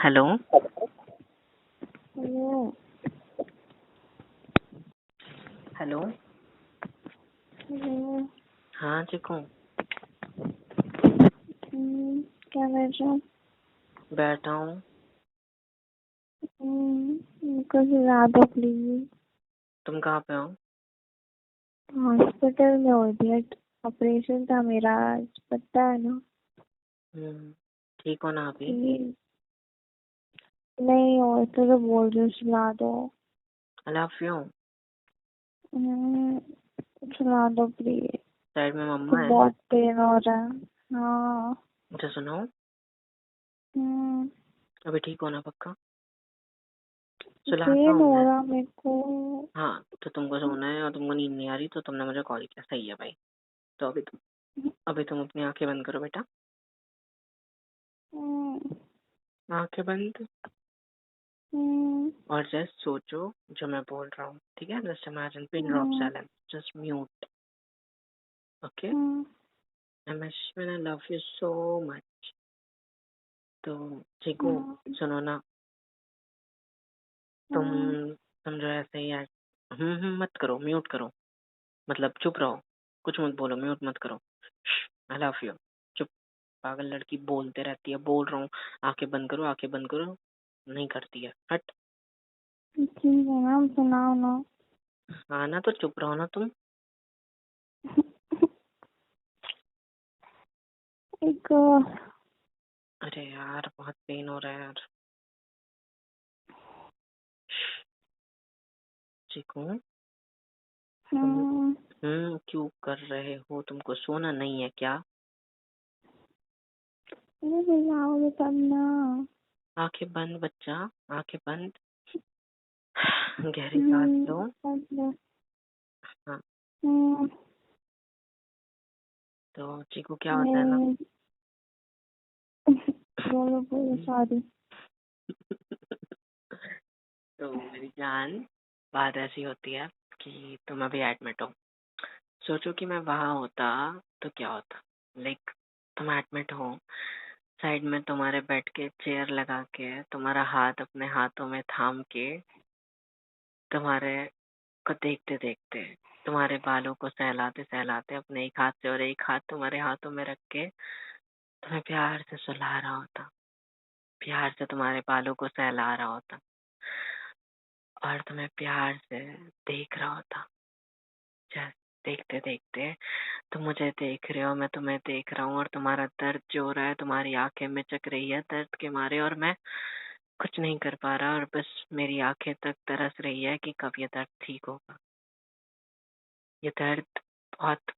Hello. Hello. Hello. Hello. हाँ चिकू, क्या कर रहे हो? बैठा हूँ। मुझको सुला दो प्लीज। तुम कहाँ पे हो? हॉस्पिटल में हो बट ऑपरेशन था मेरा आज, पता है ना। ठीक हो ना अभी? प्लीज। नहीं हो तो बोल रही हूँ, सुला दो। आई लव यू। सुला दो प्लीज। साइड में तो मम्मा है। बहुत पेन हो रहा है। हाँ। मुझे सुनाओ। हम्म, अभी ठीक हो ना पक्का? सुलाता पेन हूँ हो मैं। रहा मेरे को। हाँ तो तुमको सोना है और तुमको नींद नहीं आ रही तो तुमने मुझे कॉल किया, सही है भाई। तो अभी तुम अपनी आंखें बंद करो बेटा। आंखें बंद। और जस्ट सोचो जो मैं बोल रहा हूँ, ठीक है? Just imagine pin drop silence, just mute. Okay. I love you so much. तो चिकू सुनो ना, तुम जो ऐसे ही है, मत करो, म्यूट करो। मतलब चुप रहो, कुछ मत बोलो, म्यूट मत करो। आई लव यू। चुप। पागल लड़की बोलते रहती है, बोल रहा हूँ आंखें बंद करो, आंखें बंद करो, नहीं करती है। हट। ठीक है ना, सुनाओ ना। हाँ ना, तो चुप रहो ना तुम। एक अरे यार बहुत पेन हो रहा है यार। चिकू तुम क्यों कर रहे हो? तुमको सोना नहीं है क्या? सुनाओगे तब ना। आंखें बंद बच्चा, आंखें बंद। गहरी सांस लो। हाँ। तो चीकू क्या होता है ना, बोलो बोलो, सॉरी। तो मेरी जान, बात ऐसी होती है कि तुम अभी एडमिट हो। सोचो कि मैं वहां होता तो क्या होता। लाइक तुम एडमिट हो, साइड में तुम्हारे बेड के चेयर लगा के, तुम्हारा हाथ अपने हाथों में थाम के, तुम्हारे को देखते देखते, तुम्हारे बालों को सहलाते सहलाते अपने एक हाथ से और एक हाथ तुम्हारे हाथों में रख के तुम्हें प्यार से सुला रहा होता, प्यार से तुम्हारे बालों को सहला रहा होता और तुम्हें प्यार से देख रहा होता। जस्ट देखते देखते तुम मुझे देख रहे हो, मैं तुम्हें देख रहा हूँ और तुम्हारा दर्द जो हो रहा है, तुम्हारी आंखें मिचक रही है दर्द के मारे और मैं कुछ नहीं कर पा रहा और बस मेरी आंखें तक तरस रही है कि कब ये दर्द ठीक होगा। ये दर्द बहुत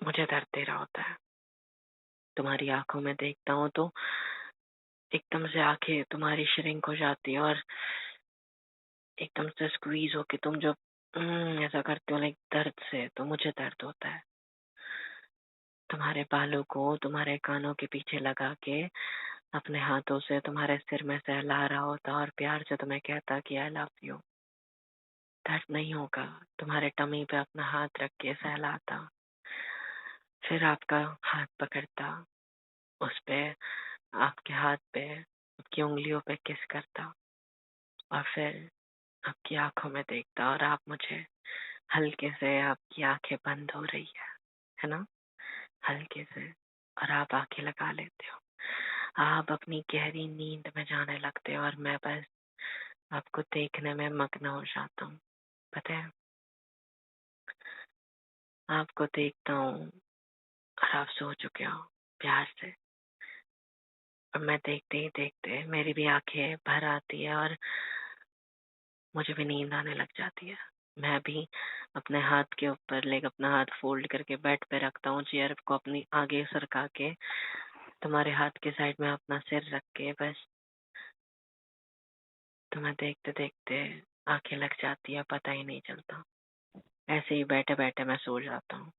मुझे दर्द दे रहा होता है। तुम्हारी आंखों में देखता हूँ तो एकदम से आंखें तुम्हारी श्रिंक हो जाती है और एकदम से स्क्वीज होके तुम जब ऐसा करते हो लाइक दर्द से, तो मुझे दर्द होता है। तुम्हारे बालों को तुम्हारे कानों के पीछे लगा के अपने हाथों से तुम्हारे सिर में सहला रहा होता और प्यार से तुम्हें कहता कि आई लव यू। दर्द नहीं होगा, तुम्हारे टमी पे अपना हाथ रख के सहलाता, फिर आपका हाथ पकड़ता, उस पे, आपके हाथ पे, आपकी उंगलियों पे किस करता और फिर आपकी आंखों में देखता और आप मुझे हल्के से, आपकी आंखें बंद हो रही है ना, हल्के से, और आप आंखें लगा लेते हो। आप अपनी गहरी नींद में जाने लगते हो और मैं बस आपको देखने में मग्न हो जाता हूँ। पता है, आपको देखता हूँ और आप सो चुके हो प्यार से, और मैं देखते ही देखते मेरी भी आंखें भर आती है और मुझे भी नींद आने लग जाती है। मैं भी अपने हाथ के ऊपर लेकर अपना हाथ फोल्ड करके बेड पे रखता हूँ, चेयर को अपनी आगे सरका के, तुम्हारे हाथ के साइड में अपना सिर रख के, बस तुम्हें देखते देखते आंखें लग जाती है, पता ही नहीं चलता। ऐसे ही बैठे बैठे मैं सो जाता हूँ।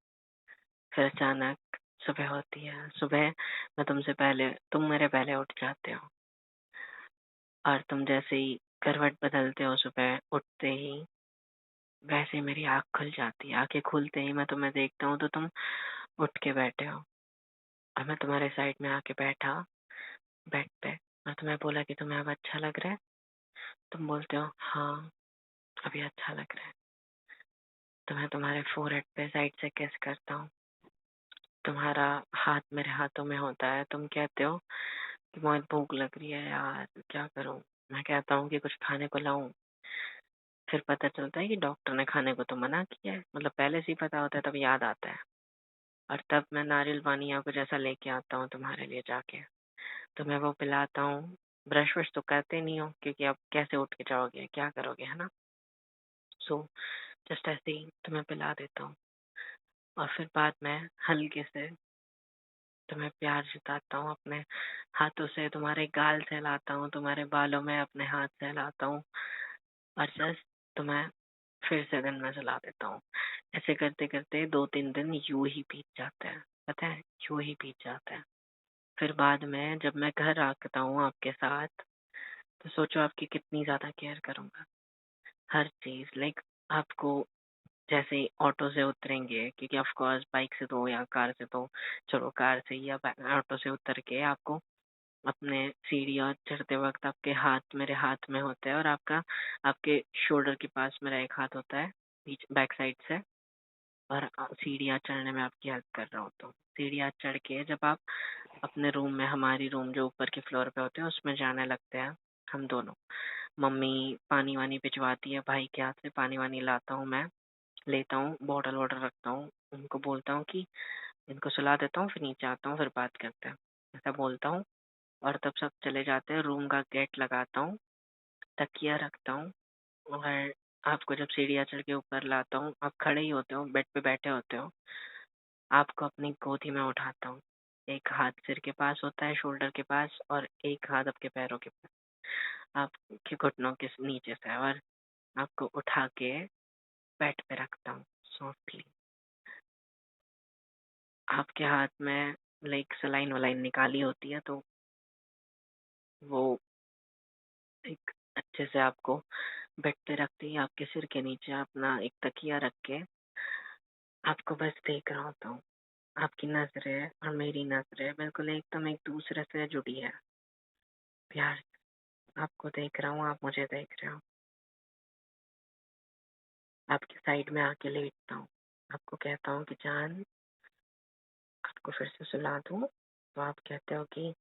फिर अचानक सुबह होती है। सुबह मैं तुमसे पहले, तुम मेरे पहले उठ जाते हो और तुम जैसे ही करवट बदलते हो सुबह उठते ही, वैसे ही मेरी आँख खुल जाती है। आंखें खुलते ही मैं तुम्हें देखता हूँ तो तुम उठ के बैठे हो और मैं तुम्हारे साइड में आके बैठा बेड पे और तुम्हें बोला कि तुम्हें अब अच्छा लग रहा है, तुम बोलते हो हाँ अभी अच्छा लग रहा है। तुम्हें तुम्हारे फोरहेड पे साइड से किस करता हूँ, तुम्हारा हाथ मेरे हाथों में होता है, तुम कहते हो कि बहुत भूख लग रही है यार, क्या करूँ। मैं कहता हूँ कि कुछ खाने को लाऊं। फिर पता चलता है कि डॉक्टर ने खाने को तो मना किया है, मतलब पहले से ही पता होता है, तब याद आता है। और तब मैं नारियल पानी या कुछ ऐसा लेके आता हूँ तुम्हारे लिए जाके, तो मैं वो पिलाता हूँ। ब्रश वश तो करते नहीं हो क्योंकि अब कैसे उठ के जाओगे, क्या करोगे, है ना। सो जस्ट ऐसे ही तुम्हें पिला देता हूँ, और फिर बाद में हल्के से तुम्हें प्यार जताता हूँ, अपने हाथों से तुम्हारे गाल सहलाता हूँ, तुम्हारे बालों में अपने हाथ सहलाता हूँ, और जस्ट तुम्हें फिर से दिन में सुला देता हूँ। ऐसे करते करते 2-3 दिन यूं ही बीत जाते हैं, पता है, यूं ही बीत जाता है। फिर बाद में जब मैं घर आता हूँ आपके साथ, तो सोचो आपकी कितनी ज्यादा केयर करूंगा, हर चीज, लाइक आपको जैसे ही ऑटो से उतरेंगे, क्योंकि ऑफ कोर्स बाइक से तो या कार से तो, चलो कार से या ऑटो से उतर के आपको अपने सीढ़ियाँ चढ़ते वक्त आपके हाथ मेरे हाथ में होते हैं, और आपके शोल्डर के पास मेरा एक हाथ होता है बीच बैक साइड से, और सीढ़ियाँ चढ़ने में आपकी हेल्प कर रहा होता हूँ। सीढ़ियाँ चढ़ के जब आप अपने रूम में, हमारी रूम जो ऊपर के फ्लोर पे होते हैं, उसमें जाने लगते हैं हम दोनों, मम्मी पानी वानी भिजवाती है, भाई के हाथ से पानी वानी लाता हूँ मैं, लेता हूँ, बॉटल वॉटल रखता हूँ, उनको बोलता हूँ कि इनको सुला देता हूँ, फिर नीचे आता हूँ, फिर बात करते हैं, ऐसा बोलता हूँ। और तब सब चले जाते हैं, रूम का गेट लगाता हूँ, तकिया रखता हूँ, और आपको जब सीढ़ियाँ चढ़ के ऊपर लाता हूँ, आप खड़े ही होते हो, बेड पे बैठे होते हो, आपको अपनी गोदी में उठाता हूँ। एक हाथ सिर के पास होता है, शोल्डर के पास, और एक हाथ आपके पैरों के पास, आपके घुटनों के नीचे से, और आपको उठा के बेड पे रखता हूँ सॉफ्टली। आपके हाथ में लाइक सलाइन वलाइन निकाली होती है, तो वो एक अच्छे से आपको बेड पे रखते ही आपके सिर के नीचे अपना एक तकिया रख के आपको बस देख रहा होता हूँ। आपकी नजरें और मेरी नजरें बिल्कुल एकदम एक दूसरे से जुड़ी है, प्यार से। आपको देख रहा हूँ, आप मुझे देख रहे हो। आपके साइड में आके लेटता हूँ, आपको कहता हूँ कि जान आपको फिर से सुला दूँ, तो आप कहते हो कि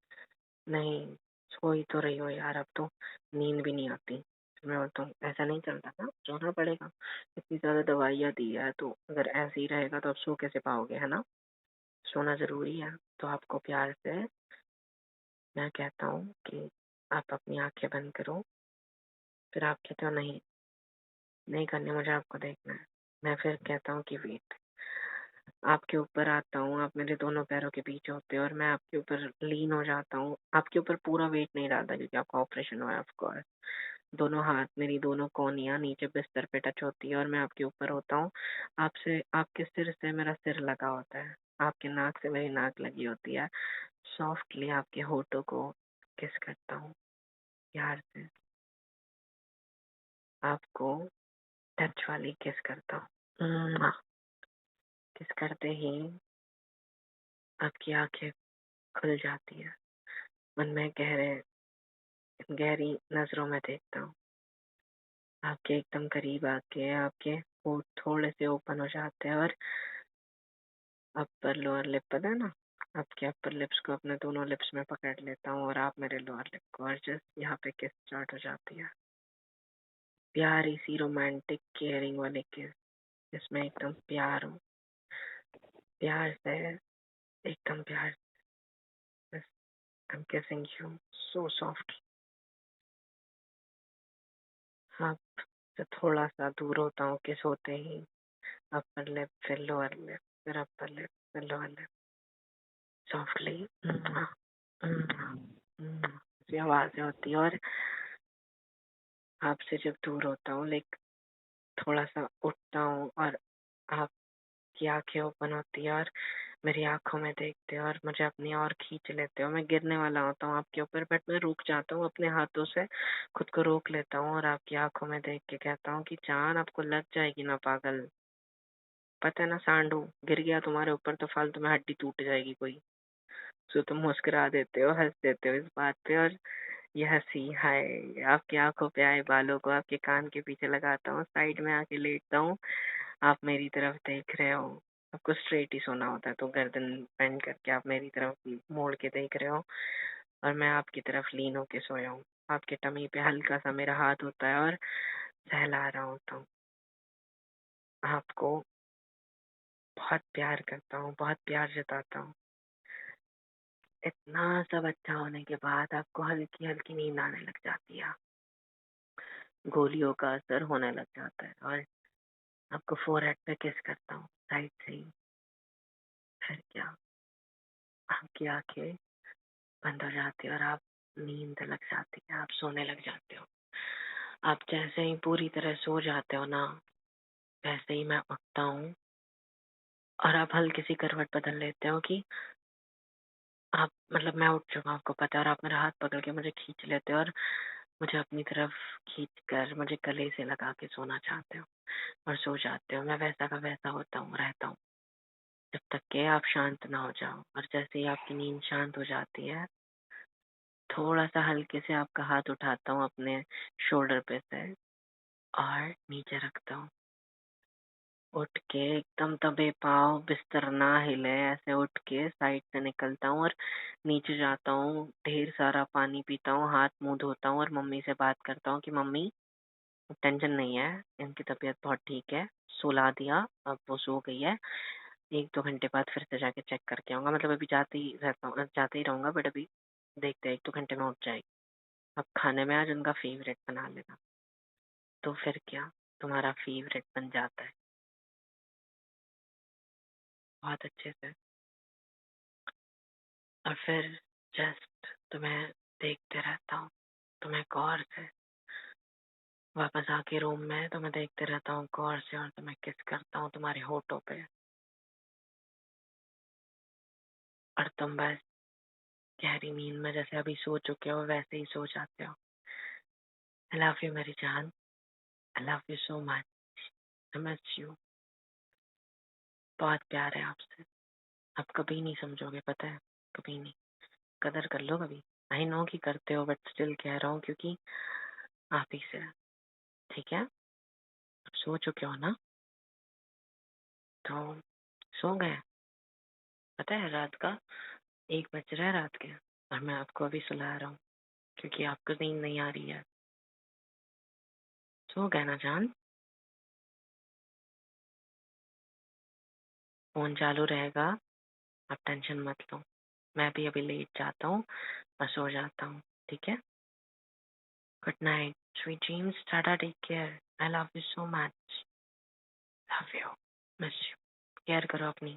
नहीं, सो ही तो रही हो यार, अब तो नींद भी नहीं आती। तो मैं बोलता हूँ ऐसा नहीं चलता ना, सोना पड़ेगा, इतनी ज़्यादा दवाइयाँ दी है, तो अगर ऐसे ही रहेगा तो आप सो कैसे पाओगे, है ना। सोना ज़रूरी है। तो आपको प्यार से मैं कहता हूँ कि आप अपनी आंखें बंद करो, फिर आप कहते हो नहीं नहीं करनी, मुझे आपको देखना है। मैं फिर कहता हूँ कि वेट, आपके ऊपर आता हूँ, आप मेरे दोनों पैरों के बीच होते हो, और मैं आपके ऊपर लीन हो जाता हूँ। आपके ऊपर पूरा वेट नहीं डालता क्योंकि आपका ऑपरेशन हुआ है, ऑफ कोर्स। दोनों हाथ, मेरी दोनों कोहनियाँ नीचे बिस्तर पे टच होती है, और मैं आपके ऊपर होता हूँ। आपसे, आपके सिर से मेरा सिर लगा होता है, आपके नाक से मेरी नाक लगी होती है। सॉफ्टली आपके होठों को किस करता हूँ प्यार से, आपको टच वाली किस करता हूँ। किस करते ही आपकी आंखें खुल जाती है, मन में गहरी नजरों में देखता हूँ, आपके एकदम करीब आके आपके होठ थोड़े से ओपन हो जाते हैं, और अपर लोअर लिप, पता है ना, आपके अपर लिप्स को अपने दोनों लिप्स में पकड़ लेता हूँ, और आप मेरे लोअर लिप को, और जस्ट यहाँ पे किस स्टार्ट हो जाती है, प्यारी सी रोमांटिक केयरिंग वाली किस, जिसमें एकदम प्यार हो, प्यार से, एकदम प्यार से। I'm kissing you so soft। आपसे थोड़ा सा दूर होता हूँ किस होते ही, अपर लिप, फिर लोअर लिप, फिर अपर लिप, फिर लोअर लिप, सॉफ्टली ऐसी आवाजें होती है। और आपसे जब दूर होता हूँ, लाइक थोड़ा सा उठता हूँ, और आपकी आंखें ओपन होती है, और मेरी आंखों में देखते हो, और मुझे अपनी ओर खींच लेते हो। मैं गिरने वाला होता हूँ आपके ऊपर, बट मैं रुक जाता हूँ, अपने हाथों से खुद को रोक लेता हूँ, और आपकी आंखों में देख के कहता हूँ कि जान आपको लग जाएगी ना पागल, पता है ना सांडू, गिर गया तुम्हारे ऊपर तो फालतू में हड्डी टूट जाएगी कोई। सो तुम मुस्कुरा देते हो, हंस देते हो इस बात पे, और ये हंसी हाय, आपकी आंखों पे आए बालों को आपके कान के पीछे लगाता हूँ, साइड में आके लेटता हूँ, आप मेरी तरफ देख रहे हो। आपको स्ट्रेट ही सोना होता है तो गर्दन बेंड करके आप मेरी तरफ मोड़ के देख रहे हो और मैं आपकी तरफ लीन होके सोया हूँ। आपके टमी पे हल्का सा मेरा हाथ होता है और सहला रहा होता हूँ। आपको बहुत प्यार करता हूँ, बहुत प्यार जताता हूँ। इतना सब अच्छा होने के बाद आपको हल्की हल्की नींद आने लग जाती है, गोलियों का असर होने लग जाता है और आपको फोरहेड पे किस करता हूँ साइड से ही। फिर क्या, आपकी आंखें बंद हो जाती है और आप नींद लग जाती है, आप सोने लग जाते हो। आप जैसे ही पूरी तरह सो जाते हो ना, वैसे ही मैं उठता हूँ और आप हल्की सी करवट बदल लेते हो कि आप मतलब मैं उठ चुका हूँ, आपको पता है, और आप मेरा हाथ पकड़ के मुझे खींच लेते हो और मुझे अपनी तरफ खींच कर मुझे गले से लगा के सोना चाहते हो और सो जाते हो। मैं वैसा का वैसा होता हूँ, रहता हूँ जब तक कि आप शांत ना हो जाओ। और जैसे ही आपकी नींद शांत हो जाती है, थोड़ा सा हल्के से आपका हाथ उठाता हूँ अपने शोल्डर पे से और नीचे रखता हूँ। उठ के एकदम दबे पाँव, बिस्तर ना हिले, ऐसे उठ के साइड से निकलता हूँ और नीचे जाता हूँ, ढेर सारा पानी पीता हूँ, हाथ मुंह धोता हूँ और मम्मी से बात करता हूँ कि मम्मी टेंशन नहीं है, इनकी तबीयत बहुत ठीक है, सुला दिया, अब वो सो गई है। 1-2 घंटे बाद फिर से जाके चेक करके आऊंगा, मतलब अभी जाते ही रहूंगा, बट अभी देखते हैं 1-2 घंटे में उठ जाएगी। अब खाने में आज उनका फेवरेट बना लेना, तो फिर क्या, तुम्हारा फेवरेट बन जाता है बहुत अच्छे से। और फिर जस्ट तुम्हें देखते रहता हूँ, तुम्हें गौर से, वापस आके रूम में तुम्हें देखते रहता हूँ गौर से और तुम्हें किस करता हूँ तुम्हारे होठों पे। और तुम बस गहरी नींद में जैसे अभी सो चुके हो वैसे ही सो जाते हो। आई लव यू मेरी जान, आई love you so much, I miss you. बहुत प्यार है आपसे। आप कभी नहीं समझोगे, पता है, कभी नहीं। कदर कर लो कभी। आई नो कि करते हो, बट स्टिल कह रहा हूँ क्योंकि आप ही से। ठीक है, अब सो चुके हो ना, तो सो गए। पता है रात का 1 बज रहा है रात के, और मैं आपको अभी सुला रहा हूँ क्योंकि आपको नींद नहीं आ रही है। सो गए ना जान। फोन चालू रहेगा, आप टेंशन मत लो। मैं भी अभी लेट जाता हूँ और सो जाता हूँ, ठीक है। Good night, sweet dreams, tata, take care, I love you so much, love you, miss you, care करो अपनी।